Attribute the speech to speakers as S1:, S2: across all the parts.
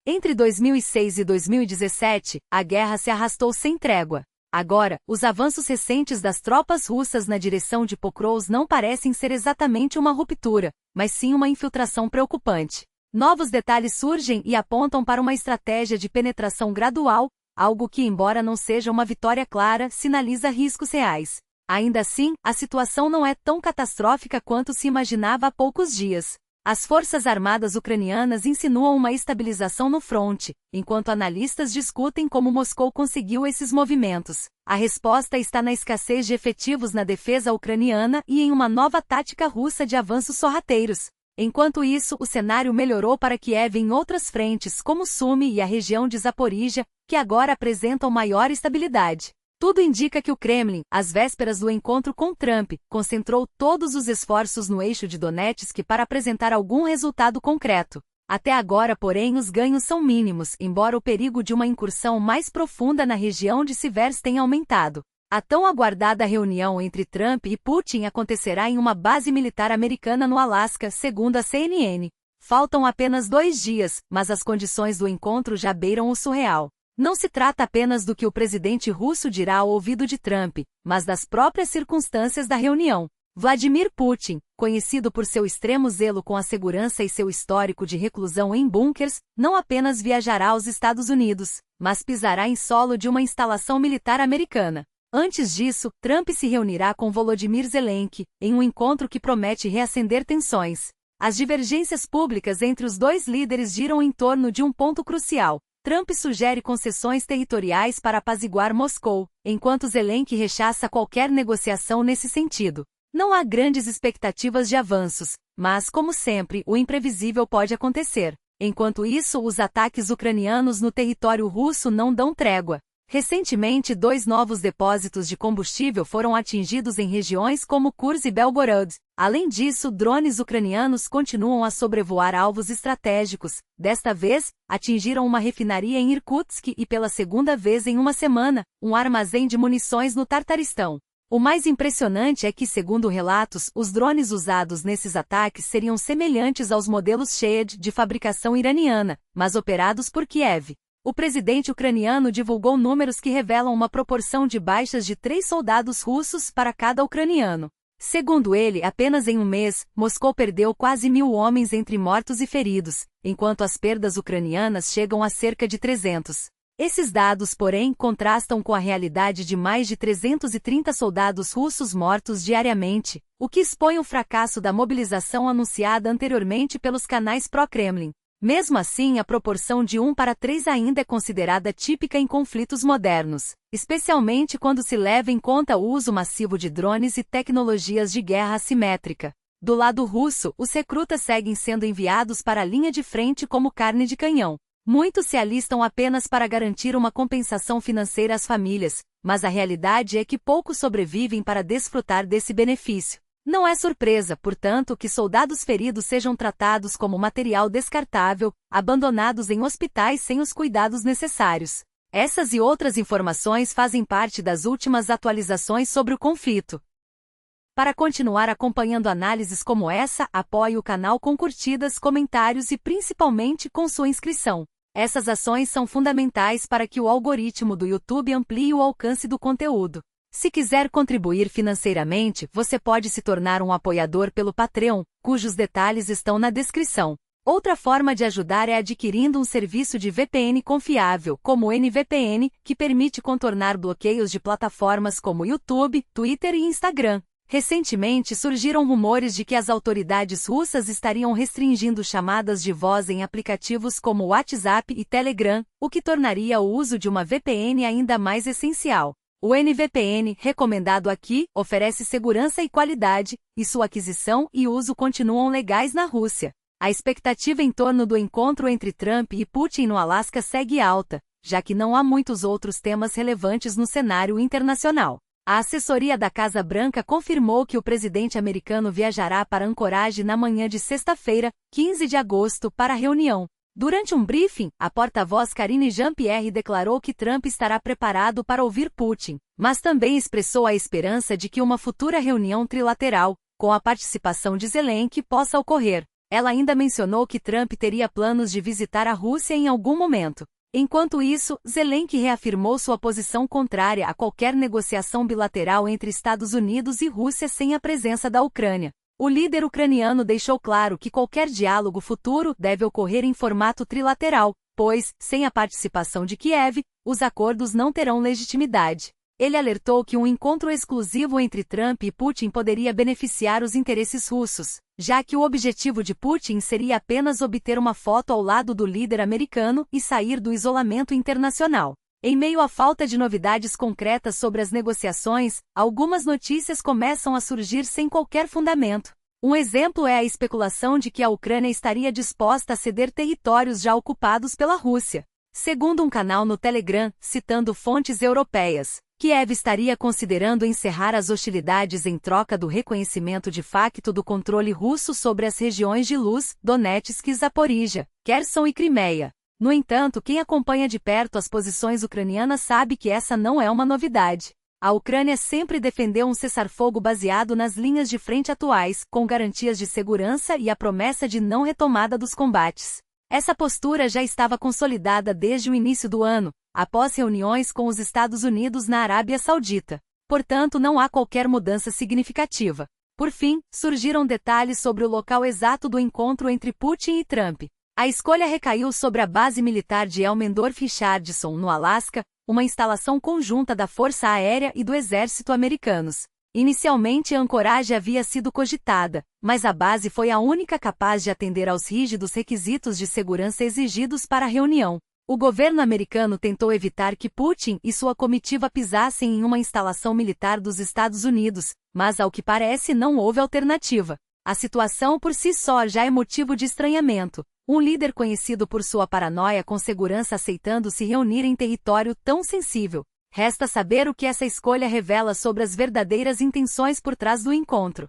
S1: Entre 2006 e 2017, a guerra se arrastou sem trégua. Agora, os avanços recentes das tropas russas na direção de Pokrovsk não parecem ser exatamente uma ruptura, mas sim uma infiltração preocupante. Novos detalhes surgem e apontam para uma estratégia de penetração gradual, algo que, embora não seja uma vitória clara, sinaliza riscos reais. Ainda assim, a situação não é tão catastrófica quanto se imaginava há poucos dias. As forças armadas ucranianas insinuam uma estabilização no fronte, enquanto analistas discutem como Moscou conseguiu esses movimentos. A resposta está na escassez de efetivos na defesa ucraniana e em uma nova tática russa de avanços sorrateiros. Enquanto isso, o cenário melhorou para Kiev em outras frentes, como Sumy e a região de Zaporíjia, que agora apresentam maior estabilidade. Tudo indica que o Kremlin, às vésperas do encontro com Trump, concentrou todos os esforços no eixo de Donetsk para apresentar algum resultado concreto. Até agora, porém, os ganhos são mínimos, embora o perigo de uma incursão mais profunda na região de Siversk tenha aumentado. A tão aguardada reunião entre Trump e Putin acontecerá em uma base militar americana no Alasca, segundo a CNN. Faltam apenas 2 dias, mas as condições do encontro já beiram o surreal. Não se trata apenas do que o presidente russo dirá ao ouvido de Trump, mas das próprias circunstâncias da reunião. Vladimir Putin, conhecido por seu extremo zelo com a segurança e seu histórico de reclusão em bunkers, não apenas viajará aos Estados Unidos, mas pisará em solo de uma instalação militar americana. Antes disso, Trump se reunirá com Volodymyr Zelensky, em um encontro que promete reacender tensões. As divergências públicas entre os dois líderes giram em torno de um ponto crucial. Trump sugere concessões territoriais para apaziguar Moscou, enquanto Zelensky rechaça qualquer negociação nesse sentido. Não há grandes expectativas de avanços, mas, como sempre, o imprevisível pode acontecer. Enquanto isso, os ataques ucranianos no território russo não dão trégua. Recentemente, 2 novos depósitos de combustível foram atingidos em regiões como Kursk e Belgorod. Além disso, drones ucranianos continuam a sobrevoar alvos estratégicos. Desta vez, atingiram uma refinaria em Irkutsk e, pela segunda vez em uma semana, um armazém de munições no Tartaristão. O mais impressionante é que, segundo relatos, os drones usados nesses ataques seriam semelhantes aos modelos Shahed de fabricação iraniana, mas operados por Kiev. O presidente ucraniano divulgou números que revelam uma proporção de baixas de 3 soldados russos para cada ucraniano. Segundo ele, apenas em um mês, Moscou perdeu quase 1.000 homens entre mortos e feridos, enquanto as perdas ucranianas chegam a cerca de 300. Esses dados, porém, contrastam com a realidade de mais de 330 soldados russos mortos diariamente, o que expõe o fracasso da mobilização anunciada anteriormente pelos canais pró-Kremlin. Mesmo assim, a proporção de 1 para 3 ainda é considerada típica em conflitos modernos, especialmente quando se leva em conta o uso massivo de drones e tecnologias de guerra assimétrica. Do lado russo, os recrutas seguem sendo enviados para a linha de frente como carne de canhão. Muitos se alistam apenas para garantir uma compensação financeira às famílias, mas a realidade é que poucos sobrevivem para desfrutar desse benefício. Não é surpresa, portanto, que soldados feridos sejam tratados como material descartável, abandonados em hospitais sem os cuidados necessários. Essas e outras informações fazem parte das últimas atualizações sobre o conflito. Para continuar acompanhando análises como essa, apoie o canal com curtidas, comentários e principalmente com sua inscrição. Essas ações são fundamentais para que o algoritmo do YouTube amplie o alcance do conteúdo. Se quiser contribuir financeiramente, você pode se tornar um apoiador pelo Patreon, cujos detalhes estão na descrição. Outra forma de ajudar é adquirindo um serviço de VPN confiável, como o NVPN, que permite contornar bloqueios de plataformas como YouTube, Twitter e Instagram. Recentemente surgiram rumores de que as autoridades russas estariam restringindo chamadas de voz em aplicativos como WhatsApp e Telegram, o que tornaria o uso de uma VPN ainda mais essencial. O NVPN, recomendado aqui, oferece segurança e qualidade, e sua aquisição e uso continuam legais na Rússia. A expectativa em torno do encontro entre Trump e Putin no Alasca segue alta, já que não há muitos outros temas relevantes no cenário internacional. A assessoria da Casa Branca confirmou que o presidente americano viajará para Anchorage na manhã de sexta-feira, 15 de agosto, para a reunião. Durante um briefing, a porta-voz Karine Jean-Pierre declarou que Trump estará preparado para ouvir Putin, mas também expressou a esperança de que uma futura reunião trilateral, com a participação de Zelensky, possa ocorrer. Ela ainda mencionou que Trump teria planos de visitar a Rússia em algum momento. Enquanto isso, Zelensky reafirmou sua posição contrária a qualquer negociação bilateral entre Estados Unidos e Rússia sem a presença da Ucrânia. O líder ucraniano deixou claro que qualquer diálogo futuro deve ocorrer em formato trilateral, pois, sem a participação de Kiev, os acordos não terão legitimidade. Ele alertou que um encontro exclusivo entre Trump e Putin poderia beneficiar os interesses russos, já que o objetivo de Putin seria apenas obter uma foto ao lado do líder americano e sair do isolamento internacional. Em meio à falta de novidades concretas sobre as negociações, algumas notícias começam a surgir sem qualquer fundamento. Um exemplo é a especulação de que a Ucrânia estaria disposta a ceder territórios já ocupados pela Rússia. Segundo um canal no Telegram, citando fontes europeias, Kiev estaria considerando encerrar as hostilidades em troca do reconhecimento de facto do controle russo sobre as regiões de Luz, Donetsk e Zaporizhia, Kherson e Crimeia. No entanto, quem acompanha de perto as posições ucranianas sabe que essa não é uma novidade. A Ucrânia sempre defendeu um cessar-fogo baseado nas linhas de frente atuais, com garantias de segurança e a promessa de não retomada dos combates. Essa postura já estava consolidada desde o início do ano, após reuniões com os Estados Unidos na Arábia Saudita. Portanto, não há qualquer mudança significativa. Por fim, surgiram detalhes sobre o local exato do encontro entre Putin e Trump. A escolha recaiu sobre a base militar de Elmendorf-Richardson, no Alasca, uma instalação conjunta da Força Aérea e do Exército americanos. Inicialmente Anchorage havia sido cogitada, mas a base foi a única capaz de atender aos rígidos requisitos de segurança exigidos para a reunião. O governo americano tentou evitar que Putin e sua comitiva pisassem em uma instalação militar dos Estados Unidos, mas ao que parece não houve alternativa. A situação por si só já é motivo de estranhamento. Um líder conhecido por sua paranoia com segurança aceitando se reunir em território tão sensível. Resta saber o que essa escolha revela sobre as verdadeiras intenções por trás do encontro.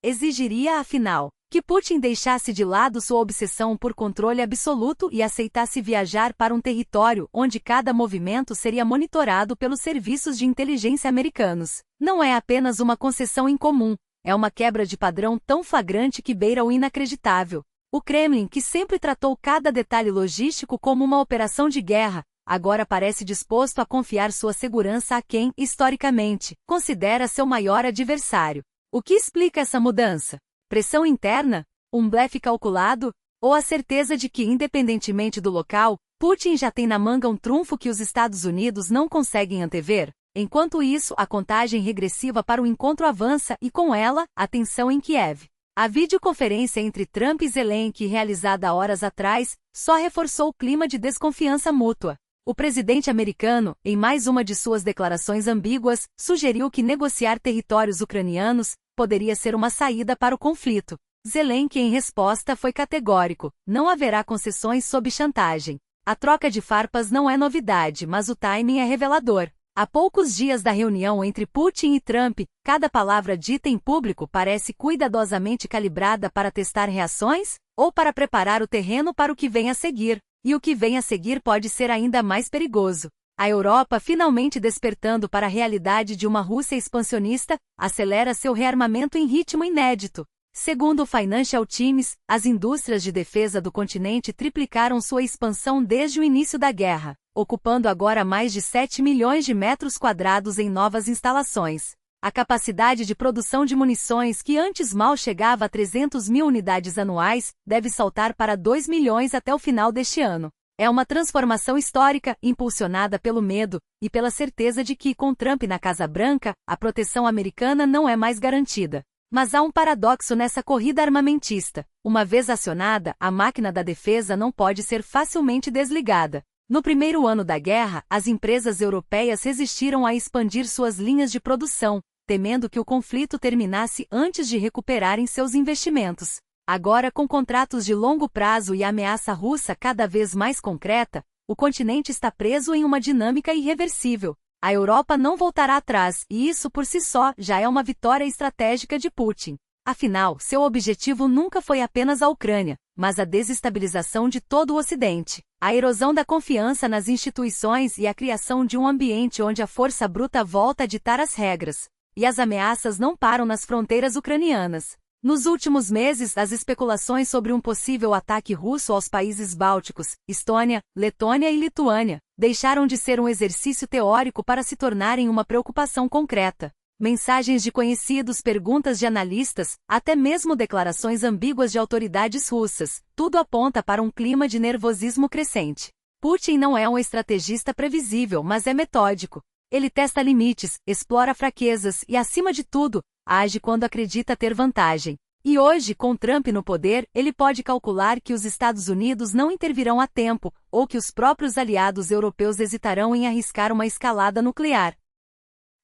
S1: Exigiria, afinal, que Putin deixasse de lado sua obsessão por controle absoluto e aceitasse viajar para um território onde cada movimento seria monitorado pelos serviços de inteligência americanos. Não é apenas uma concessão incomum, é uma quebra de padrão tão flagrante que beira o inacreditável. O Kremlin, que sempre tratou cada detalhe logístico como uma operação de guerra, agora parece disposto a confiar sua segurança a quem, historicamente, considera seu maior adversário. O que explica essa mudança? Pressão interna? Um blefe calculado? Ou a certeza de que, independentemente do local, Putin já tem na manga um trunfo que os Estados Unidos não conseguem antever? Enquanto isso, a contagem regressiva para o encontro avança e, com ela, a tensão em Kiev. A videoconferência entre Trump e Zelensky realizada horas atrás, só reforçou o clima de desconfiança mútua. O presidente americano, em mais uma de suas declarações ambíguas, sugeriu que negociar territórios ucranianos poderia ser uma saída para o conflito. Zelensky, em resposta, foi categórico: não haverá concessões sob chantagem. A troca de farpas não é novidade, mas o timing é revelador. Há poucos dias da reunião entre Putin e Trump, cada palavra dita em público parece cuidadosamente calibrada para testar reações, ou para preparar o terreno para o que vem a seguir. E o que vem a seguir pode ser ainda mais perigoso. A Europa, finalmente despertando para a realidade de uma Rússia expansionista, acelera seu rearmamento em ritmo inédito. Segundo o Financial Times, as indústrias de defesa do continente triplicaram sua expansão desde o início da guerra, ocupando agora mais de 7 milhões de metros quadrados em novas instalações. A capacidade de produção de munições, que antes mal chegava a 300 mil unidades anuais, deve saltar para 2 milhões até o final deste ano. É uma transformação histórica, impulsionada pelo medo, e pela certeza de que, com Trump na Casa Branca, a proteção americana não é mais garantida. Mas há um paradoxo nessa corrida armamentista. Uma vez acionada, a máquina da defesa não pode ser facilmente desligada. No primeiro ano da guerra, as empresas europeias resistiram a expandir suas linhas de produção, temendo que o conflito terminasse antes de recuperarem seus investimentos. Agora, com contratos de longo prazo e a ameaça russa cada vez mais concreta, o continente está preso em uma dinâmica irreversível. A Europa não voltará atrás, e isso por si só já é uma vitória estratégica de Putin. Afinal, seu objetivo nunca foi apenas a Ucrânia, mas a desestabilização de todo o Ocidente, a erosão da confiança nas instituições e a criação de um ambiente onde a força bruta volta a ditar as regras. E as ameaças não param nas fronteiras ucranianas. Nos últimos meses, as especulações sobre um possível ataque russo aos países bálticos, Estônia, Letônia e Lituânia, deixaram de ser um exercício teórico para se tornarem uma preocupação concreta. Mensagens de conhecidos, perguntas de analistas, até mesmo declarações ambíguas de autoridades russas, tudo aponta para um clima de nervosismo crescente. Putin não é um estrategista previsível, mas é metódico. Ele testa limites, explora fraquezas e, acima de tudo, age quando acredita ter vantagem. E hoje, com Trump no poder, ele pode calcular que os Estados Unidos não intervirão a tempo, ou que os próprios aliados europeus hesitarão em arriscar uma escalada nuclear.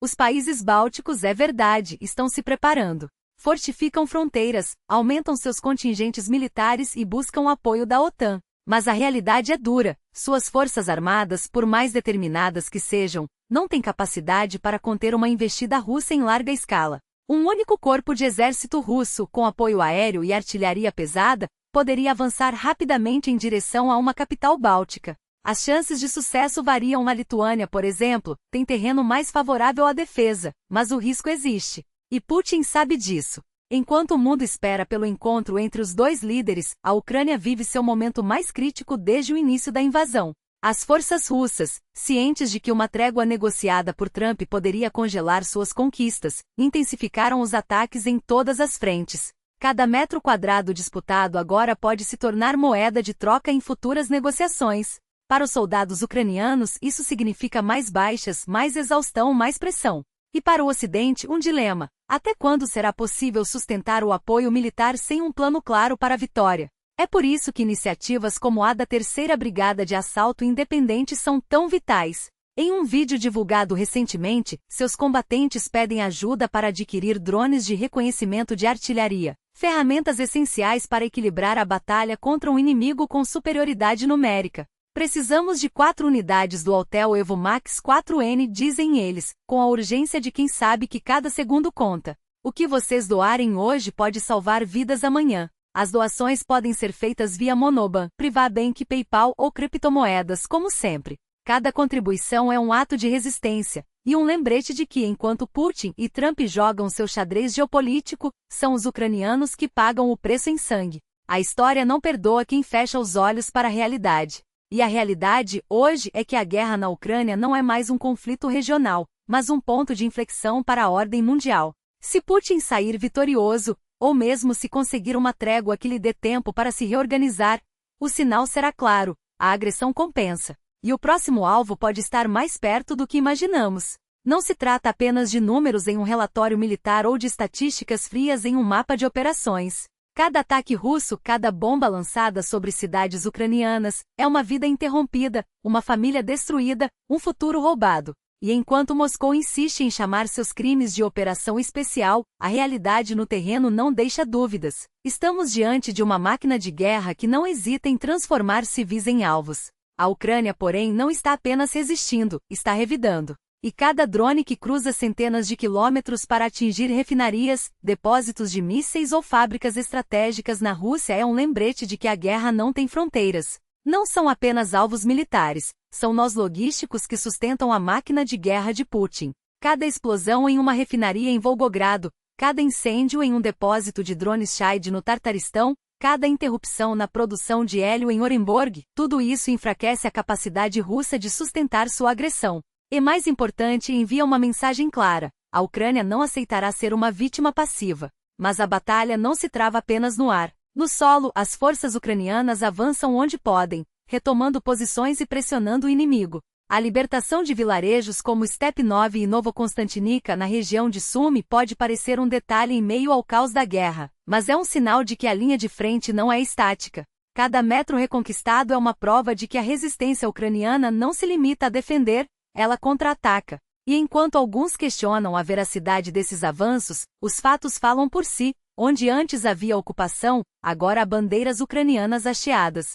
S1: Os países bálticos, é verdade, estão se preparando. Fortificam fronteiras, aumentam seus contingentes militares e buscam o apoio da OTAN. Mas a realidade é dura. Suas forças armadas, por mais determinadas que sejam, não têm capacidade para conter uma investida russa em larga escala. Um único corpo de exército russo, com apoio aéreo e artilharia pesada, poderia avançar rapidamente em direção a uma capital báltica. As chances de sucesso variam. Na Lituânia, por exemplo, tem terreno mais favorável à defesa, mas o risco existe. E Putin sabe disso. Enquanto o mundo espera pelo encontro entre os dois líderes, a Ucrânia vive seu momento mais crítico desde o início da invasão. As forças russas, cientes de que uma trégua negociada por Trump poderia congelar suas conquistas, intensificaram os ataques em todas as frentes. Cada metro quadrado disputado agora pode se tornar moeda de troca em futuras negociações. Para os soldados ucranianos, isso significa mais baixas, mais exaustão, mais pressão. E para o Ocidente, um dilema: até quando será possível sustentar o apoio militar sem um plano claro para a vitória? É por isso que iniciativas como a da Terceira Brigada de Assalto Independente são tão vitais. Em um vídeo divulgado recentemente, seus combatentes pedem ajuda para adquirir drones de reconhecimento de artilharia, ferramentas essenciais para equilibrar a batalha contra um inimigo com superioridade numérica. Precisamos de 4 unidades do Autel Evo Max 4N, dizem eles, com a urgência de quem sabe que cada segundo conta. O que vocês doarem hoje pode salvar vidas amanhã. As doações podem ser feitas via Monoban, Privabank, PayPal ou criptomoedas, como sempre. Cada contribuição é um ato de resistência, e um lembrete de que enquanto Putin e Trump jogam seu xadrez geopolítico, são os ucranianos que pagam o preço em sangue. A história não perdoa quem fecha os olhos para a realidade. E a realidade, hoje, é que a guerra na Ucrânia não é mais um conflito regional, mas um ponto de inflexão para a ordem mundial. Se Putin sair vitorioso, ou mesmo se conseguir uma trégua que lhe dê tempo para se reorganizar, o sinal será claro: a agressão compensa. E o próximo alvo pode estar mais perto do que imaginamos. Não se trata apenas de números em um relatório militar ou de estatísticas frias em um mapa de operações. Cada ataque russo, cada bomba lançada sobre cidades ucranianas, é uma vida interrompida, uma família destruída, um futuro roubado. E enquanto Moscou insiste em chamar seus crimes de operação especial, a realidade no terreno não deixa dúvidas. Estamos diante de uma máquina de guerra que não hesita em transformar civis em alvos. A Ucrânia, porém, não está apenas resistindo, está revidando. E cada drone que cruza centenas de quilômetros para atingir refinarias, depósitos de mísseis ou fábricas estratégicas na Rússia é um lembrete de que a guerra não tem fronteiras. Não são apenas alvos militares, são nós logísticos que sustentam a máquina de guerra de Putin. Cada explosão em uma refinaria em Volgogrado, cada incêndio em um depósito de drones Shahed no Tartaristão, cada interrupção na produção de hélio em Orenburg, tudo isso enfraquece a capacidade russa de sustentar sua agressão. E mais importante, envia uma mensagem clara: a Ucrânia não aceitará ser uma vítima passiva. Mas a batalha não se trava apenas no ar. No solo, as forças ucranianas avançam onde podem, retomando posições e pressionando o inimigo. A libertação de vilarejos como Stepnov e Novokonstantinica na região de Sumy pode parecer um detalhe em meio ao caos da guerra, mas é um sinal de que a linha de frente não é estática. Cada metro reconquistado é uma prova de que a resistência ucraniana não se limita a defender, ela contra-ataca. E enquanto alguns questionam a veracidade desses avanços, os fatos falam por si. Onde antes havia ocupação, agora há bandeiras ucranianas hasteadas.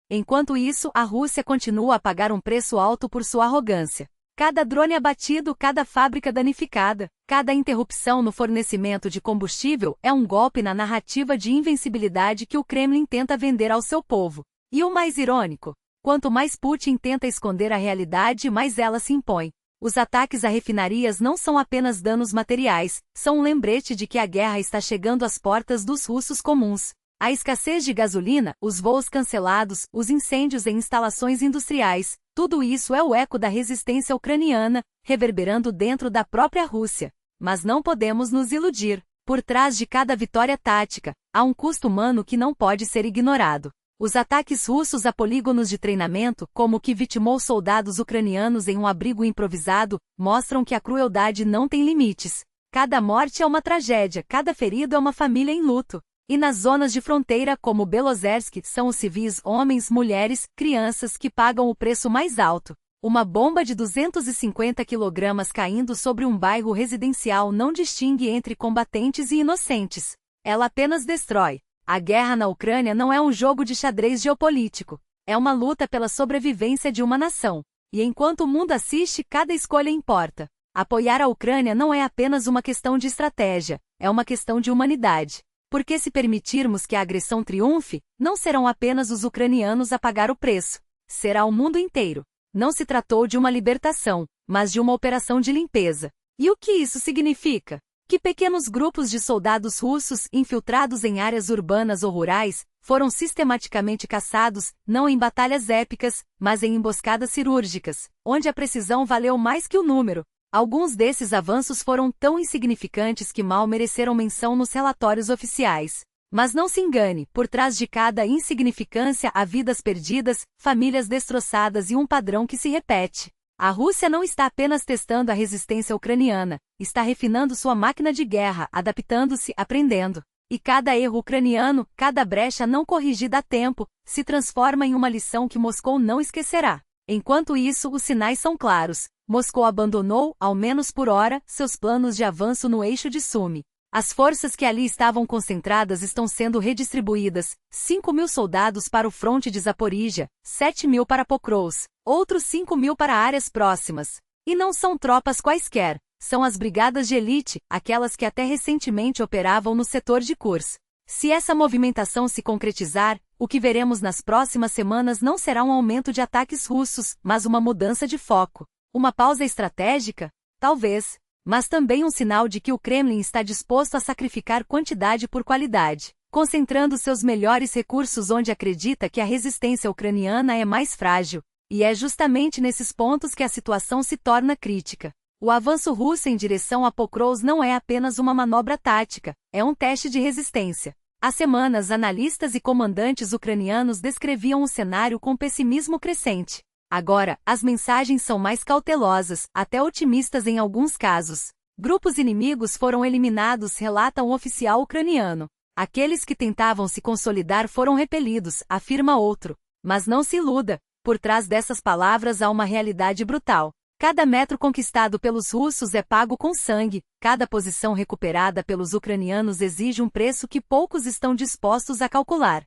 S1: Enquanto isso, a Rússia continua a pagar um preço alto por sua arrogância. Cada drone abatido, cada fábrica danificada, cada interrupção no fornecimento de combustível é um golpe na narrativa de invencibilidade que o Kremlin tenta vender ao seu povo. E o mais irônico: quanto mais Putin tenta esconder a realidade, mais ela se impõe. Os ataques a refinarias não são apenas danos materiais, são um lembrete de que a guerra está chegando às portas dos russos comuns. A escassez de gasolina, os voos cancelados, os incêndios em instalações industriais, tudo isso é o eco da resistência ucraniana, reverberando dentro da própria Rússia. Mas não podemos nos iludir. Por trás de cada vitória tática, há um custo humano que não pode ser ignorado. Os ataques russos a polígonos de treinamento, como o que vitimou soldados ucranianos em um abrigo improvisado, mostram que a crueldade não tem limites. Cada morte é uma tragédia, cada ferido é uma família em luto. E nas zonas de fronteira, como Belozersk, são os civis, homens, mulheres, crianças que pagam o preço mais alto. Uma bomba de 250 kg caindo sobre um bairro residencial não distingue entre combatentes e inocentes. Ela apenas destrói. A guerra na Ucrânia não é um jogo de xadrez geopolítico. É uma luta pela sobrevivência de uma nação. E enquanto o mundo assiste, cada escolha importa. Apoiar a Ucrânia não é apenas uma questão de estratégia, é uma questão de humanidade. Porque se permitirmos que a agressão triunfe, não serão apenas os ucranianos a pagar o preço. Será o mundo inteiro. Não se tratou de uma libertação, mas de uma operação de limpeza. E o que isso significa? Que pequenos grupos de soldados russos, infiltrados em áreas urbanas ou rurais, foram sistematicamente caçados, não em batalhas épicas, mas em emboscadas cirúrgicas, onde a precisão valeu mais que o número. Alguns desses avanços foram tão insignificantes que mal mereceram menção nos relatórios oficiais. Mas não se engane, por trás de cada insignificância há vidas perdidas, famílias destroçadas e um padrão que se repete. A Rússia não está apenas testando a resistência ucraniana, está refinando sua máquina de guerra, adaptando-se, aprendendo. E cada erro ucraniano, cada brecha não corrigida a tempo, se transforma em uma lição que Moscou não esquecerá. Enquanto isso, os sinais são claros. Moscou abandonou, ao menos por hora, seus planos de avanço no eixo de Sumi. As forças que ali estavam concentradas estão sendo redistribuídas, 5.000 soldados para o fronte de Zaporíjia, 7.000 para Pokrovsk, outros 5.000 para áreas próximas. E não são tropas quaisquer, são as brigadas de elite, aquelas que até recentemente operavam no setor de Kursk. Se essa movimentação se concretizar, o que veremos nas próximas semanas não será um aumento de ataques russos, mas uma mudança de foco. Uma pausa estratégica? Talvez. Mas também um sinal de que o Kremlin está disposto a sacrificar quantidade por qualidade, concentrando seus melhores recursos onde acredita que a resistência ucraniana é mais frágil. E é justamente nesses pontos que a situação se torna crítica. O avanço russo em direção a Pokrovsk não é apenas uma manobra tática, é um teste de resistência. Há semanas, analistas e comandantes ucranianos descreviam o cenário com pessimismo crescente. Agora, as mensagens são mais cautelosas, até otimistas em alguns casos. Grupos inimigos foram eliminados, relata um oficial ucraniano. Aqueles que tentavam se consolidar foram repelidos, afirma outro. Mas não se iluda, por trás dessas palavras há uma realidade brutal. Cada metro conquistado pelos russos é pago com sangue, cada posição recuperada pelos ucranianos exige um preço que poucos estão dispostos a calcular.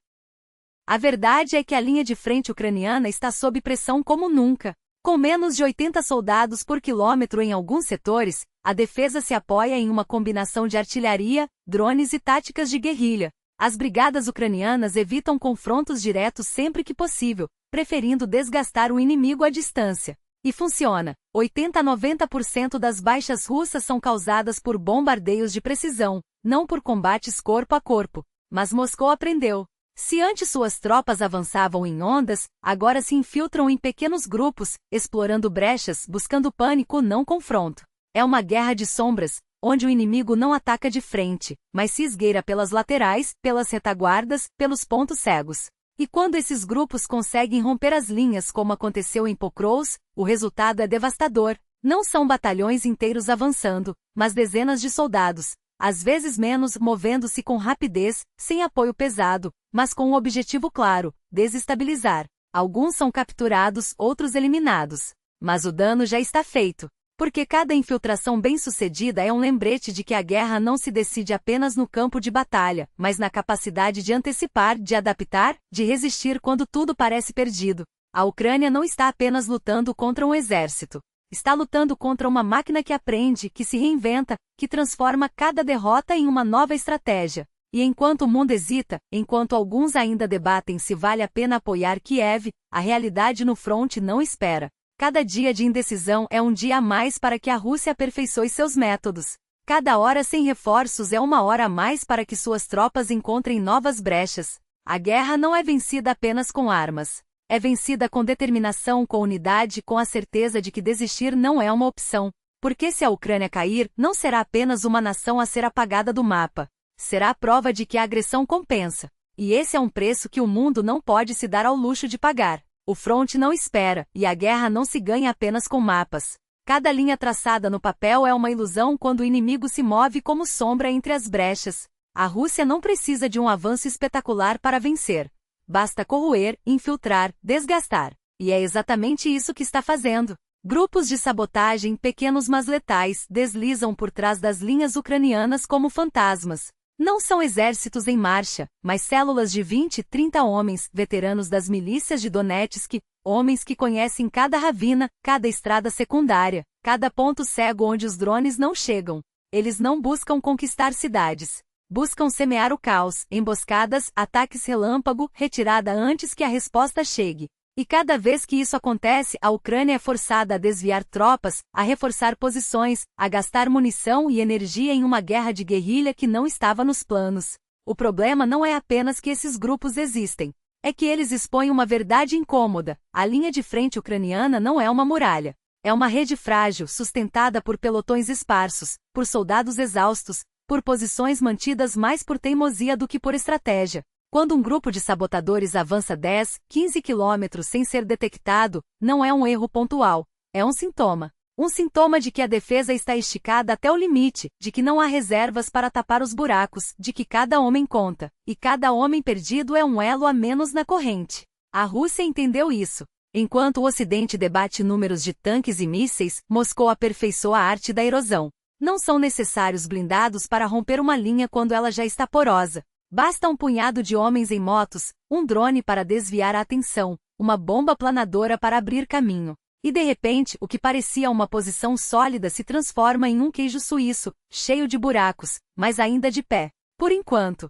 S1: A verdade é que a linha de frente ucraniana está sob pressão como nunca. Com menos de 80 soldados por quilômetro em alguns setores, a defesa se apoia em uma combinação de artilharia, drones e táticas de guerrilha. As brigadas ucranianas evitam confrontos diretos sempre que possível, preferindo desgastar o inimigo à distância. E funciona. 80 a 90% das baixas russas são causadas por bombardeios de precisão, não por combates corpo a corpo. Mas Moscou aprendeu. Se antes suas tropas avançavam em ondas, agora se infiltram em pequenos grupos, explorando brechas, buscando pânico, não confronto. É uma guerra de sombras, onde o inimigo não ataca de frente, mas se esgueira pelas laterais, pelas retaguardas, pelos pontos cegos. E quando esses grupos conseguem romper as linhas como aconteceu em Pokrovsk, o resultado é devastador. Não são batalhões inteiros avançando, mas dezenas de soldados, às vezes menos, movendo-se com rapidez, sem apoio pesado, mas com um objetivo claro: desestabilizar. Alguns são capturados, outros eliminados. Mas o dano já está feito. Porque cada infiltração bem-sucedida é um lembrete de que a guerra não se decide apenas no campo de batalha, mas na capacidade de antecipar, de adaptar, de resistir quando tudo parece perdido. A Ucrânia não está apenas lutando contra um exército. Está lutando contra uma máquina que aprende, que se reinventa, que transforma cada derrota em uma nova estratégia. E enquanto o mundo hesita, enquanto alguns ainda debatem se vale a pena apoiar Kiev, a realidade no fronte não espera. Cada dia de indecisão é um dia a mais para que a Rússia aperfeiçoe seus métodos. Cada hora sem reforços é uma hora a mais para que suas tropas encontrem novas brechas. A guerra não é vencida apenas com armas. É vencida com determinação, com unidade, com a certeza de que desistir não é uma opção. Porque se a Ucrânia cair, não será apenas uma nação a ser apagada do mapa. Será a prova de que a agressão compensa. E esse é um preço que o mundo não pode se dar ao luxo de pagar. O fronte não espera, e a guerra não se ganha apenas com mapas. Cada linha traçada no papel é uma ilusão quando o inimigo se move como sombra entre as brechas. A Rússia não precisa de um avanço espetacular para vencer. Basta corroer, infiltrar, desgastar. E é exatamente isso que está fazendo. Grupos de sabotagem, pequenos mas letais, deslizam por trás das linhas ucranianas como fantasmas. Não são exércitos em marcha, mas células de 20, 30 homens, veteranos das milícias de Donetsk, homens que conhecem cada ravina, cada estrada secundária, cada ponto cego onde os drones não chegam. Eles não buscam conquistar cidades. Buscam semear o caos, emboscadas, ataques relâmpago, retirada antes que a resposta chegue. E cada vez que isso acontece, a Ucrânia é forçada a desviar tropas, a reforçar posições, a gastar munição e energia em uma guerra de guerrilha que não estava nos planos. O problema não é apenas que esses grupos existem. É que eles expõem uma verdade incômoda. A linha de frente ucraniana não é uma muralha. É uma rede frágil, sustentada por pelotões esparsos, por soldados exaustos, por posições mantidas mais por teimosia do que por estratégia. Quando um grupo de sabotadores avança 10, 15 quilômetros sem ser detectado, não é um erro pontual, é um sintoma. Um sintoma de que a defesa está esticada até o limite, de que não há reservas para tapar os buracos, de que cada homem conta, e cada homem perdido é um elo a menos na corrente. A Rússia entendeu isso. Enquanto o Ocidente debate números de tanques e mísseis, Moscou aperfeiçoa a arte da erosão. Não são necessários blindados para romper uma linha quando ela já está porosa. Basta um punhado de homens em motos, um drone para desviar a atenção, uma bomba planadora para abrir caminho. E de repente, o que parecia uma posição sólida se transforma em um queijo suíço, cheio de buracos, mas ainda de pé. Por enquanto.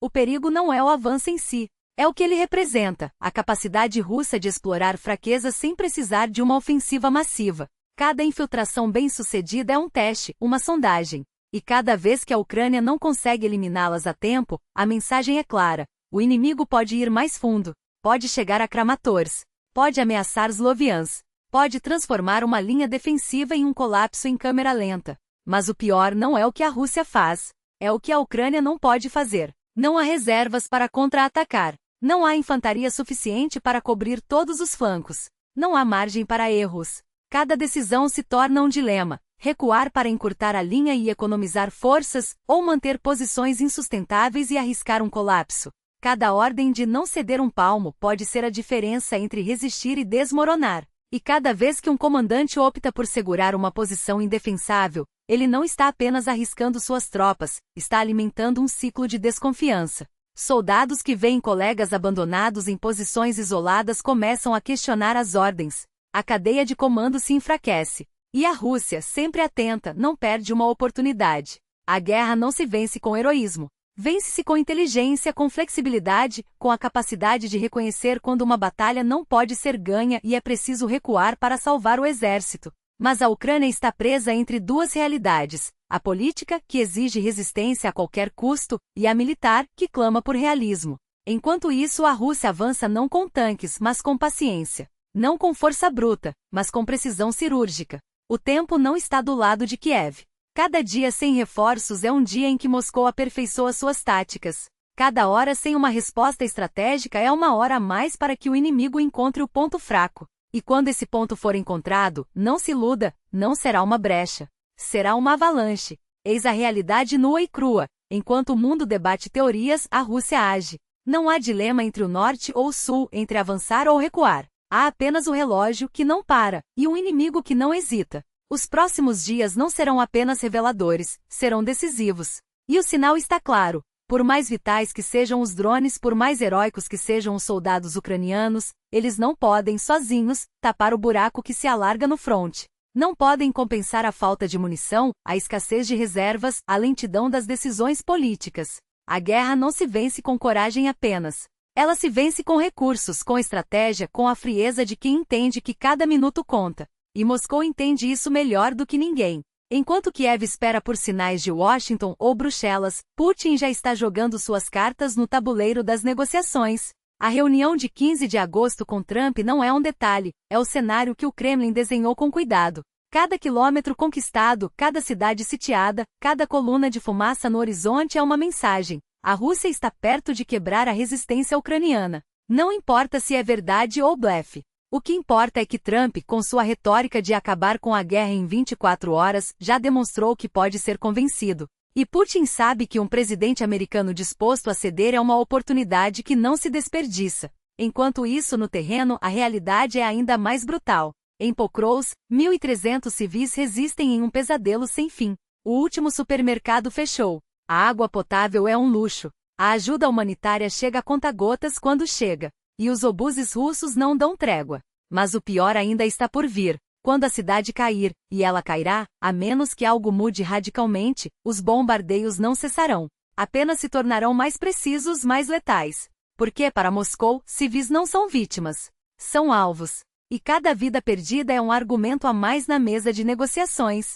S1: O perigo não é o avanço em si. É o que ele representa, a capacidade russa de explorar fraquezas sem precisar de uma ofensiva massiva. Cada infiltração bem-sucedida é um teste, uma sondagem. E cada vez que a Ucrânia não consegue eliminá-las a tempo, a mensagem é clara. O inimigo pode ir mais fundo, pode chegar a Kramatorsk, pode ameaçar Sloviansk, pode transformar uma linha defensiva em um colapso em câmera lenta. Mas o pior não é o que a Rússia faz, é o que a Ucrânia não pode fazer. Não há reservas para contra-atacar. Não há infantaria suficiente para cobrir todos os flancos. Não há margem para erros. Cada decisão se torna um dilema. Recuar para encurtar a linha e economizar forças, ou manter posições insustentáveis e arriscar um colapso. Cada ordem de não ceder um palmo pode ser a diferença entre resistir e desmoronar. E cada vez que um comandante opta por segurar uma posição indefensável, ele não está apenas arriscando suas tropas, está alimentando um ciclo de desconfiança. Soldados que veem colegas abandonados em posições isoladas começam a questionar as ordens. A cadeia de comando se enfraquece. E a Rússia, sempre atenta, não perde uma oportunidade. A guerra não se vence com heroísmo. Vence-se com inteligência, com flexibilidade, com a capacidade de reconhecer quando uma batalha não pode ser ganha e é preciso recuar para salvar o exército. Mas a Ucrânia está presa entre duas realidades: a política, que exige resistência a qualquer custo, e a militar, que clama por realismo. Enquanto isso, a Rússia avança não com tanques, mas com paciência. Não com força bruta, mas com precisão cirúrgica. O tempo não está do lado de Kiev. Cada dia sem reforços é um dia em que Moscou aperfeiçoa suas táticas. Cada hora sem uma resposta estratégica é uma hora a mais para que o inimigo encontre o ponto fraco. E quando esse ponto for encontrado, não se iluda, não será uma brecha. Será uma avalanche. Eis a realidade nua e crua. Enquanto o mundo debate teorias, a Rússia age. Não há dilema entre o norte ou o sul, entre avançar ou recuar. Há apenas o relógio que não para, e um inimigo que não hesita. Os próximos dias não serão apenas reveladores, serão decisivos. E o sinal está claro. Por mais vitais que sejam os drones, por mais heróicos que sejam os soldados ucranianos, eles não podem, sozinhos, tapar o buraco que se alarga no fronte. Não podem compensar a falta de munição, a escassez de reservas, a lentidão das decisões políticas. A guerra não se vence com coragem apenas. Ela se vence com recursos, com estratégia, com a frieza de quem entende que cada minuto conta. E Moscou entende isso melhor do que ninguém. Enquanto Kiev espera por sinais de Washington ou Bruxelas, Putin já está jogando suas cartas no tabuleiro das negociações. A reunião de 15 de agosto com Trump não é um detalhe, é o cenário que o Kremlin desenhou com cuidado. Cada quilômetro conquistado, cada cidade sitiada, cada coluna de fumaça no horizonte é uma mensagem. A Rússia está perto de quebrar a resistência ucraniana. Não importa se é verdade ou blefe. O que importa é que Trump, com sua retórica de acabar com a guerra em 24 horas, já demonstrou que pode ser convencido. E Putin sabe que um presidente americano disposto a ceder é uma oportunidade que não se desperdiça. Enquanto isso, no terreno, a realidade é ainda mais brutal. Em Pokrovsk, 1.300 civis resistem em um pesadelo sem fim. O último supermercado fechou. A água potável é um luxo. A ajuda humanitária chega a conta-gotas quando chega. E os obuses russos não dão trégua. Mas o pior ainda está por vir. Quando a cidade cair, e ela cairá, a menos que algo mude radicalmente, os bombardeios não cessarão. Apenas se tornarão mais precisos, mais letais. Porque, para Moscou, civis não são vítimas. São alvos. E cada vida perdida é um argumento a mais na mesa de negociações.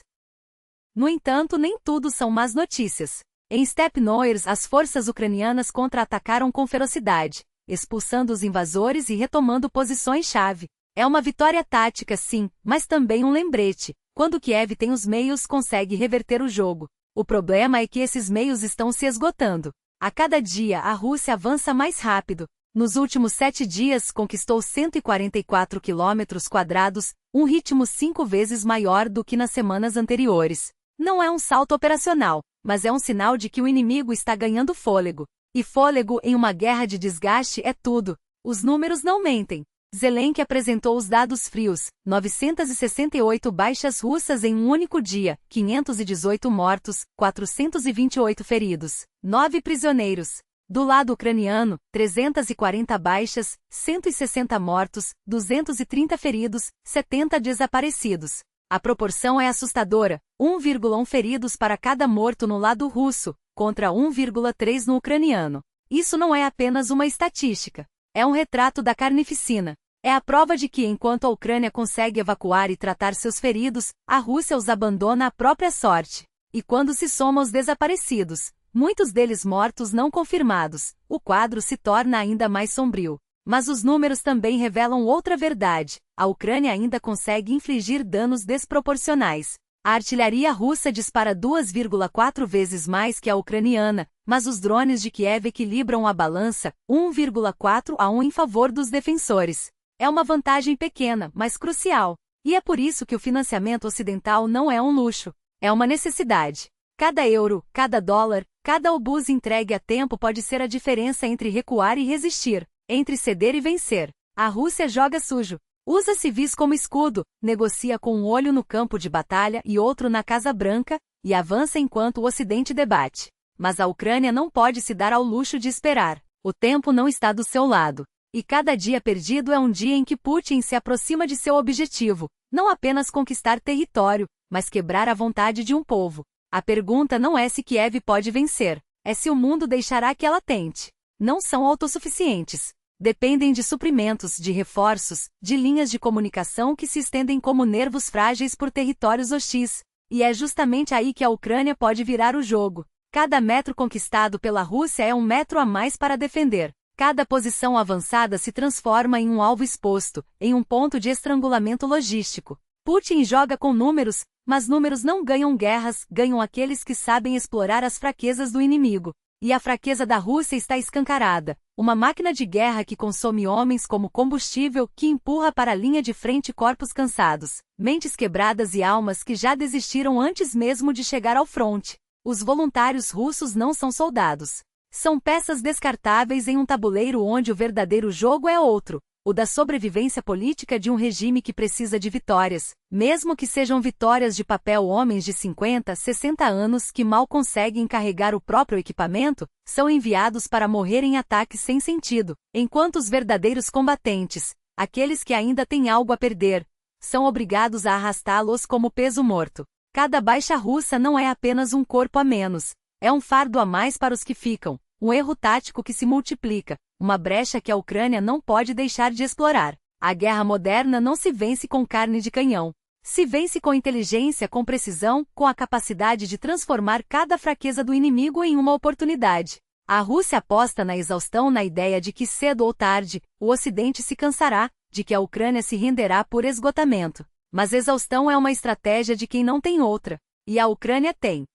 S1: No entanto, nem tudo são más notícias. Em Stepnoyarsk, as forças ucranianas contra-atacaram com ferocidade, expulsando os invasores e retomando posições-chave. É uma vitória tática, sim, mas também um lembrete. Quando Kiev tem os meios, consegue reverter o jogo. O problema é que esses meios estão se esgotando. A cada dia, a Rússia avança mais rápido. Nos últimos 7 dias, conquistou 144 km², um ritmo 5 vezes maior do que nas semanas anteriores. Não é um salto operacional, mas é um sinal de que o inimigo está ganhando fôlego. E fôlego em uma guerra de desgaste é tudo. Os números não mentem. Zelensky apresentou os dados frios: 968 baixas russas em um único dia, 518 mortos, 428 feridos, 9 prisioneiros. Do lado ucraniano, 340 baixas, 160 mortos, 230 feridos, 70 desaparecidos. A proporção é assustadora, 1,1 feridos para cada morto no lado russo, contra 1,3 no ucraniano. Isso não é apenas uma estatística. É um retrato da carnificina. É a prova de que, enquanto a Ucrânia consegue evacuar e tratar seus feridos, a Rússia os abandona à própria sorte. E quando se soma os desaparecidos, muitos deles mortos não confirmados, o quadro se torna ainda mais sombrio. Mas os números também revelam outra verdade: a Ucrânia ainda consegue infligir danos desproporcionais. A artilharia russa dispara 2,4 vezes mais que a ucraniana, mas os drones de Kiev equilibram a balança, 1,4 a 1 em favor dos defensores. É uma vantagem pequena, mas crucial. E é por isso que o financiamento ocidental não é um luxo, é uma necessidade. Cada euro, cada dólar, cada obus entregue a tempo pode ser a diferença entre recuar e resistir, entre ceder e vencer. A Rússia joga sujo. Usa civis como escudo, negocia com um olho no campo de batalha e outro na Casa Branca, e avança enquanto o Ocidente debate. Mas a Ucrânia não pode se dar ao luxo de esperar. O tempo não está do seu lado. E cada dia perdido é um dia em que Putin se aproxima de seu objetivo, não apenas conquistar território, mas quebrar a vontade de um povo. A pergunta não é se Kiev pode vencer, é se o mundo deixará que ela tente. Não são autossuficientes. Dependem de suprimentos, de reforços, de linhas de comunicação que se estendem como nervos frágeis por territórios hostis. E é justamente aí que a Ucrânia pode virar o jogo. Cada metro conquistado pela Rússia é um metro a mais para defender. Cada posição avançada se transforma em um alvo exposto, em um ponto de estrangulamento logístico. Putin joga com números, mas números não ganham guerras, ganham aqueles que sabem explorar as fraquezas do inimigo. E a fraqueza da Rússia está escancarada. Uma máquina de guerra que consome homens como combustível, que empurra para a linha de frente corpos cansados, mentes quebradas e almas que já desistiram antes mesmo de chegar ao fronte. Os voluntários russos não são soldados. São peças descartáveis em um tabuleiro onde o verdadeiro jogo é outro, o da sobrevivência política de um regime que precisa de vitórias, mesmo que sejam vitórias de papel. Homens de 50, 60 anos que mal conseguem carregar o próprio equipamento, são enviados para morrer em ataques sem sentido, enquanto os verdadeiros combatentes, aqueles que ainda têm algo a perder, são obrigados a arrastá-los como peso morto. Cada baixa russa não é apenas um corpo a menos, é um fardo a mais para os que ficam, um erro tático que se multiplica, uma brecha que a Ucrânia não pode deixar de explorar. A guerra moderna não se vence com carne de canhão. Se vence com inteligência, com precisão, com a capacidade de transformar cada fraqueza do inimigo em uma oportunidade. A Rússia aposta na exaustão, na ideia de que cedo ou tarde, o Ocidente se cansará, de que a Ucrânia se renderá por esgotamento. Mas exaustão é uma estratégia de quem não tem outra. E a Ucrânia tem.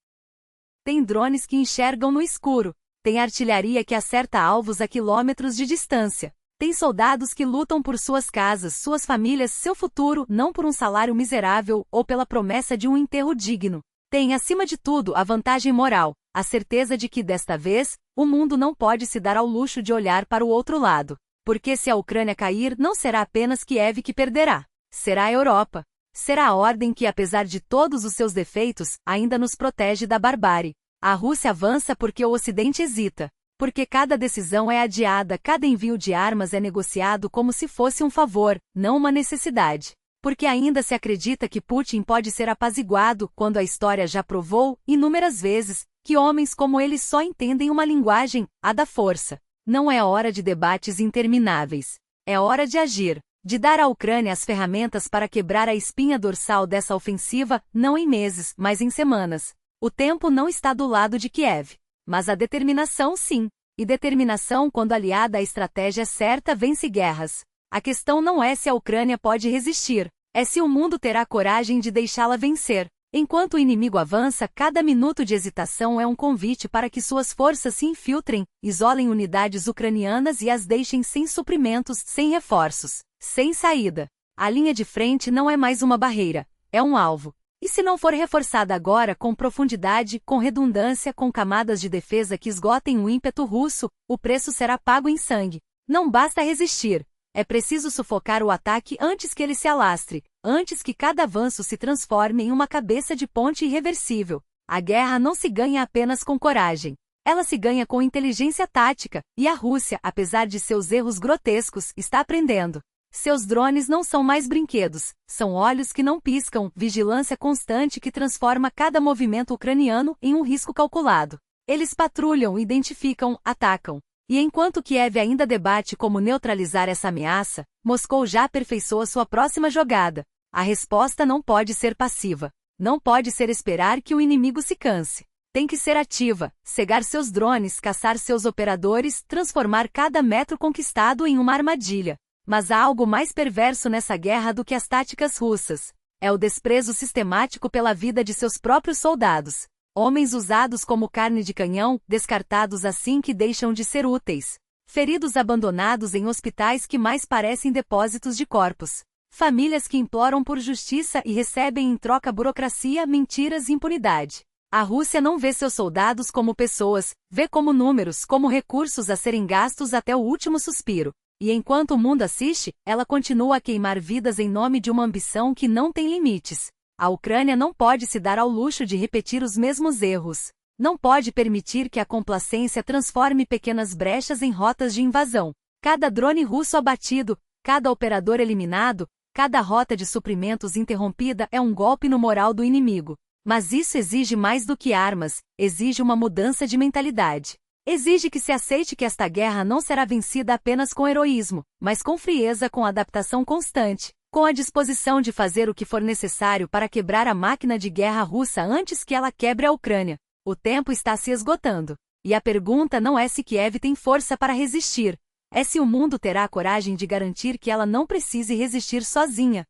S1: Tem drones que enxergam no escuro. Tem artilharia que acerta alvos a quilômetros de distância. Tem soldados que lutam por suas casas, suas famílias, seu futuro, não por um salário miserável ou pela promessa de um enterro digno. Tem, acima de tudo, a vantagem moral, a certeza de que, desta vez, o mundo não pode se dar ao luxo de olhar para o outro lado. Porque se a Ucrânia cair, não será apenas Kiev que perderá. Será a Europa. Será a ordem que, apesar de todos os seus defeitos, ainda nos protege da barbárie. A Rússia avança porque o Ocidente hesita. Porque cada decisão é adiada, cada envio de armas é negociado como se fosse um favor, não uma necessidade. Porque ainda se acredita que Putin pode ser apaziguado, quando a história já provou, inúmeras vezes, que homens como ele só entendem uma linguagem, a da força. Não é hora de debates intermináveis. É hora de agir, de dar à Ucrânia as ferramentas para quebrar a espinha dorsal dessa ofensiva, não em meses, mas em semanas. O tempo não está do lado de Kiev. Mas a determinação sim. E determinação, quando aliada à estratégia certa, vence guerras. A questão não é se a Ucrânia pode resistir, é se o mundo terá coragem de deixá-la vencer. Enquanto o inimigo avança, cada minuto de hesitação é um convite para que suas forças se infiltrem, isolem unidades ucranianas e as deixem sem suprimentos, sem reforços, sem saída. A linha de frente não é mais uma barreira, é um alvo. E se não for reforçada agora com profundidade, com redundância, com camadas de defesa que esgotem o ímpeto russo, o preço será pago em sangue. Não basta resistir. É preciso sufocar o ataque antes que ele se alastre, antes que cada avanço se transforme em uma cabeça de ponte irreversível. A guerra não se ganha apenas com coragem. Ela se ganha com inteligência tática, e a Rússia, apesar de seus erros grotescos, está aprendendo. Seus drones não são mais brinquedos, são olhos que não piscam, vigilância constante que transforma cada movimento ucraniano em um risco calculado. Eles patrulham, identificam, atacam. E enquanto Kiev ainda debate como neutralizar essa ameaça, Moscou já aperfeiçoa sua próxima jogada. A resposta não pode ser passiva. Não pode ser esperar que o inimigo se canse. Tem que ser ativa, cegar seus drones, caçar seus operadores, transformar cada metro conquistado em uma armadilha. Mas há algo mais perverso nessa guerra do que as táticas russas. É o desprezo sistemático pela vida de seus próprios soldados. Homens usados como carne de canhão, descartados assim que deixam de ser úteis. Feridos abandonados em hospitais que mais parecem depósitos de corpos. Famílias que imploram por justiça e recebem em troca burocracia, mentiras e impunidade. A Rússia não vê seus soldados como pessoas, vê como números, como recursos a serem gastos até o último suspiro. E enquanto o mundo assiste, ela continua a queimar vidas em nome de uma ambição que não tem limites. A Ucrânia não pode se dar ao luxo de repetir os mesmos erros. Não pode permitir que a complacência transforme pequenas brechas em rotas de invasão. Cada drone russo abatido, cada operador eliminado, cada rota de suprimentos interrompida é um golpe no moral do inimigo. Mas isso exige mais do que armas, exige uma mudança de mentalidade. Exige que se aceite que esta guerra não será vencida apenas com heroísmo, mas com frieza, com adaptação constante, com a disposição de fazer o que for necessário para quebrar a máquina de guerra russa antes que ela quebre a Ucrânia. O tempo está se esgotando. E a pergunta não é se Kiev tem força para resistir, é se o mundo terá a coragem de garantir que ela não precise resistir sozinha.